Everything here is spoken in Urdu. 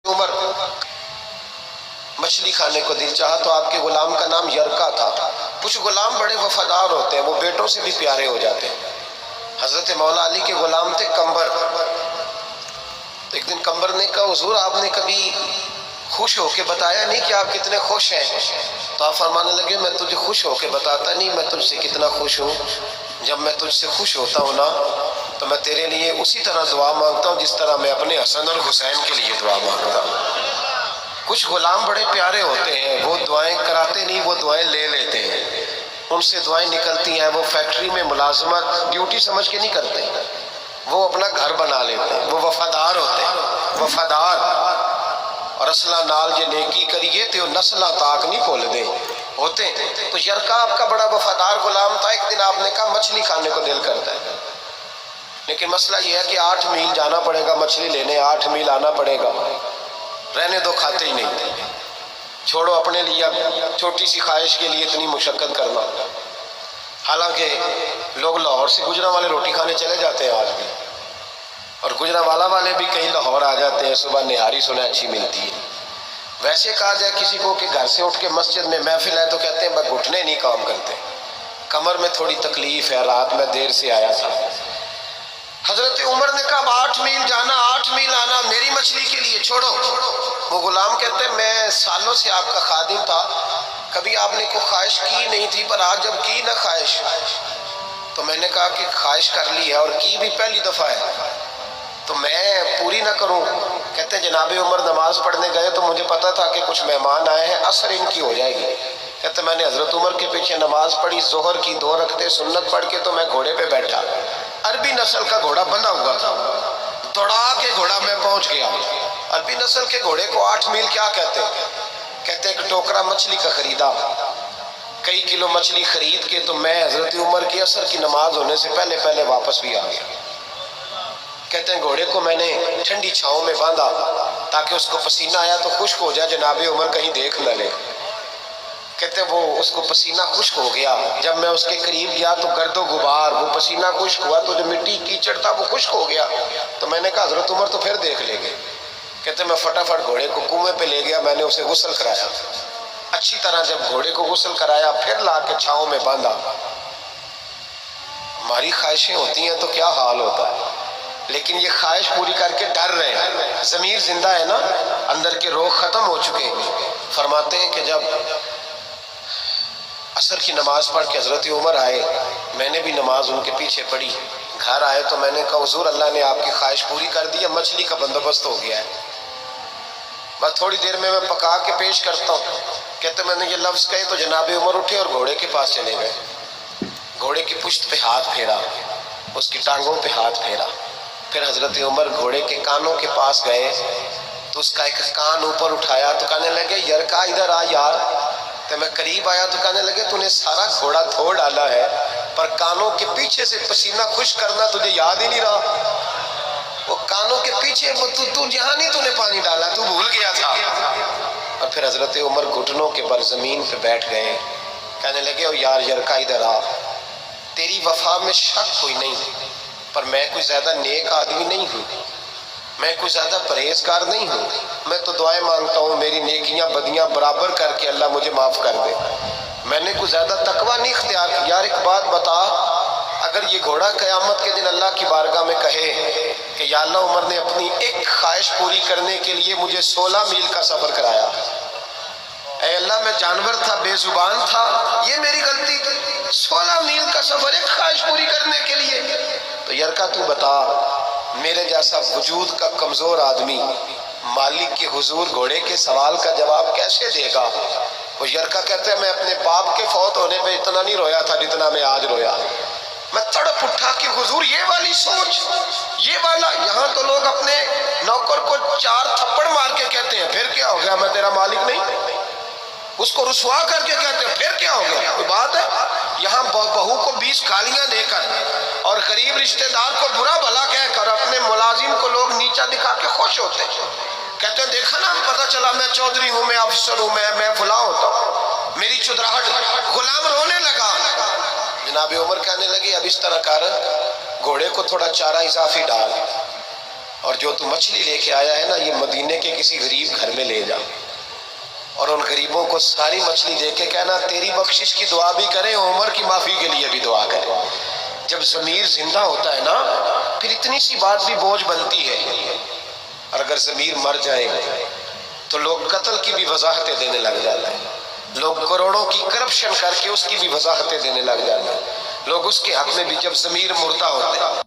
عمر مچھلی کھانے کو دل چاہا تو آپ کے غلام کا نام یرکا تھا۔ کچھ غلام بڑے وفادار ہوتے ہیں، وہ بیٹوں سے بھی پیارے ہو جاتے ہیں۔ حضرت مولا علی کے غلام تھے کمبر۔ ایک دن کمبر نے کہا حضور آپ نے کبھی خوش ہو کے بتایا نہیں کہ آپ کتنے خوش ہیں؟ تو آپ فرمانے لگے میں تجھے خوش ہو کے بتاتا نہیں میں تجھ سے کتنا خوش ہوں۔ جب میں تجھ سے خوش ہوتا ہوں نا تو میں تیرے لیے اسی طرح دعا مانگتا ہوں جس طرح میں اپنے حسن اور حسین کے لیے دعا مانگتا ہوں۔ کچھ غلام بڑے پیارے ہوتے ہیں، وہ دعائیں کراتے نہیں، وہ دعائیں لے لیتے ہیں۔ ان سے دعائیں نکلتی ہیں، وہ فیکٹری میں ملازمت ڈیوٹی سمجھ کے نہیں کرتے، وہ اپنا گھر بنا لیتے ہیں، وہ وفادار ہوتے ہیں، وفادار۔ اور اصلہ نال جے نیکی کریے تو نسلہ تاک نہیں کھول دے ہوتے ہیں۔ تو یرکا آپ کا بڑا وفادار غلام تھا۔ ایک دن آپ نے کہا مچھلی کھانے کو دل کرتا ہے، لیکن مسئلہ یہ ہے کہ 8 میل جانا پڑے گا مچھلی لینے، 8 میل آنا پڑے گا۔ رہنے دو، کھاتے ہی نہیں، چھوڑو اپنے لیے اب چھوٹی سی خواہش کے لیے اتنی مشقت کرنا۔ حالانکہ لوگ لاہور سے گجرانوالے روٹی کھانے چلے جاتے ہیں آج بھی، اور گجرانوالہ والے بھی کہیں لاہور آ جاتے ہیں، صبح نہاری سنیں اچھی ملتی ہے۔ ویسے کہا جائے کسی کو کہ گھر سے اٹھ کے مسجد میں محفل ہے تو کہتے ہیں میں گھٹنے نہیں کام کرتے، کمر میں تھوڑی تکلیف ہے، رات میں دیر سے آیا تھا۔ حضرت عمر نے کہا 8 میل جانا 8 میل آنا میری مچھلی کے لیے چھوڑو۔ وہ غلام کہتے ہیں میں سالوں سے آپ کا خادم تھا، کبھی آپ نے کوئی خواہش کی نہیں تھی، پر آج جب کی نہ خواہش تو میں نے کہا کہ خواہش کر لی ہے اور کی بھی پہلی دفعہ ہے تو میں پوری نہ کروں۔ کہتے ہیں جناب عمر نماز پڑھنے گئے تو مجھے پتا تھا کہ کچھ مہمان آئے ہیں، عصر ان کی ہو جائے گی۔ کہتے میں نے حضرت عمر کے پیچھے نماز پڑھی، ظہر کی 2 رکعتیں سنت پڑھ کے تو میں گھوڑے پہ بیٹھا، عربی نسل کا گھوڑا بندھا ہوا تھا، دوڑا کے گھوڑا میں پہنچ گیا۔ عربی نسل کے گھوڑے کو 8 میل کیا کہتے ہیں؟ کہتے ایک ٹوکرا مچھلی کا خریدا، کئی کلو مچھلی خرید کے تو میں حضرت عمر کی عصر کی نماز ہونے سے پہلے پہلے واپس بھی آ گیا۔ کہتے ہیں گھوڑے کو میں نے ٹھنڈی چھاؤں میں باندھا تاکہ اس کو پسینہ آیا تو خشک ہو جائے، جناب عمر کہیں دیکھ نہ لے۔ کہتے ہیں وہ اس کو پسینہ خشک ہو گیا، جب میں اس کے قریب گیا تو گرد و غبار، وہ پسینہ خشک ہوا تو جو مٹی کیچڑ تھا وہ خشک ہو گیا۔ تو میں نے کہا حضرت عمر تو پھر دیکھ لیں گے۔ کہتے ہیں میں فٹافٹ گھوڑے کو کنویں پہ لے گیا، میں نے اسے غسل کرایا اچھی طرح۔ جب گھوڑے کو غسل کرایا پھر لا کے چھاؤں میں باندھا۔ ہماری خواہشیں ہوتی ہیں تو کیا حال ہوتا ہے، لیکن یہ خواہش پوری کر کے ڈر رہے ہیں، ضمیر زندہ ہے نا، اندر کے روح ختم ہو چکے ہیں۔ فرماتے ہیں کہ جب عصر کی نماز پڑھ کے حضرت عمر آئے، میں نے بھی نماز ان کے پیچھے پڑھی، گھر آئے تو میں نے کہا حضور اللہ نے آپ کی خواہش پوری کر دی ہے، مچھلی کا بندوبست ہو گیا ہے، بس تھوڑی دیر میں پکا کے پیش کرتا ہوں۔ کہتے میں نے یہ لفظ کہے تو جناب عمر اٹھے اور گھوڑے کے پاس چلے گئے، گھوڑے کی پشت پہ ہاتھ پھیرا، اس کی ٹانگوں پہ ہاتھ پھیرا، پھر حضرت عمر گھوڑے کے کانوں کے پاس گئے تو اس کا ایک کان اوپر اٹھایا تو کہنے لگے یرکا ادھر آ یار۔ تو میں قریب آیا تو کہنے لگے تو نے سارا گھوڑا دھو ڈالا ہے پر کانوں کے پیچھے سے پسینہ خشک کرنا تجھے یاد ہی نہیں رہا، وہ کانوں کے پیچھے تو جہاں نہیں تو نے پانی ڈالا، تو بھول گیا تھا۔ اور پھر حضرت عمر گھٹنوں کے بل زمین پہ بیٹھ گئے، کہنے لگے او یار یرکا ادھر آ، تیری وفا میں شک کوئی نہیں پر میں کوئی زیادہ نیک آدمی نہیں ہوں، میں کوئی زیادہ پرہیزگار نہیں ہوں، میں تو دعائیں مانگتا ہوں میری نیکیاں بدیاں برابر کر کے اللہ مجھے معاف کر دے، میں نے کوئی زیادہ تقویٰ نہیں اختیار کیا۔ یار ایک بات بتا، اگر یہ گھوڑا قیامت کے دن اللہ کی بارگاہ میں کہے کہ یا اللہ عمر نے اپنی ایک خواہش پوری کرنے کے لیے مجھے 16 میل کا سفر کرایا، اے اللہ میں جانور تھا، بے زبان تھا، یہ میری غلطی تھی، 16 میل کا سفر ایک خواہش پوری کرنے کے لیے، تو یرکا تو بتا میرے جیسا وجود کا کمزور آدمی مالک کے حضور گھوڑے کے سوال کا جواب کیسے دے گا؟ وہ یرکا کہتے ہیں میں اپنے باپ کے فوت ہونے پہ اتنا نہیں رویا تھا جتنا میں آج رویا، میں تڑپ اٹھا کہ حضور یہ والی سوچ، یہ والا، یہاں تو لوگ اپنے نوکر کو 4 تھپڑ مار کے کہتے ہیں پھر کیا ہو گیا میں تیرا مالک نہیں، اس کو رسوا کر کے کہتے ہیں پھر کیا ہو گیا، کوئی بات ہے؟ یہاں بہو کو 20 گالیاں دے کر اور غریب رشتہ دار کو برا بھلا کہہ کر اپنے ملازم کو لوگ نیچا دکھا کے خوش ہوتے ہیں، کہتے ہیں دیکھا نا پتہ چلا میں چودھری ہوں، میں افسر ہوں، میں فلاں ہوتا ہوں، میری چدراہٹ۔ غلام رونے لگا، جناب عمر کہنے لگے اب اس طرح کر گھوڑے کو تھوڑا چارہ اضافی ڈال، اور جو تو مچھلی لے کے آیا ہے نا، یہ مدینے کے کسی غریب گھر میں لے جا، اور ان غریبوں کو ساری مچھلی دے کے کہنا تیری بخشش کی دعا بھی کریں، عمر کی معافی کے لیے بھی دعا کریں۔ جب ضمیر زندہ ہوتا ہے نا، پھر اتنی سی بات بھی بوجھ بنتی ہے، اور اگر ضمیر مر جائے تو لوگ قتل کی بھی وضاحتیں دینے لگ جاتے ہیں، لوگ کروڑوں کی کرپشن کر کے اس کی بھی وضاحتیں دینے لگ جاتے ہیں، لوگ اس کے حق میں بھی، جب ضمیر مردہ ہوتے ہیں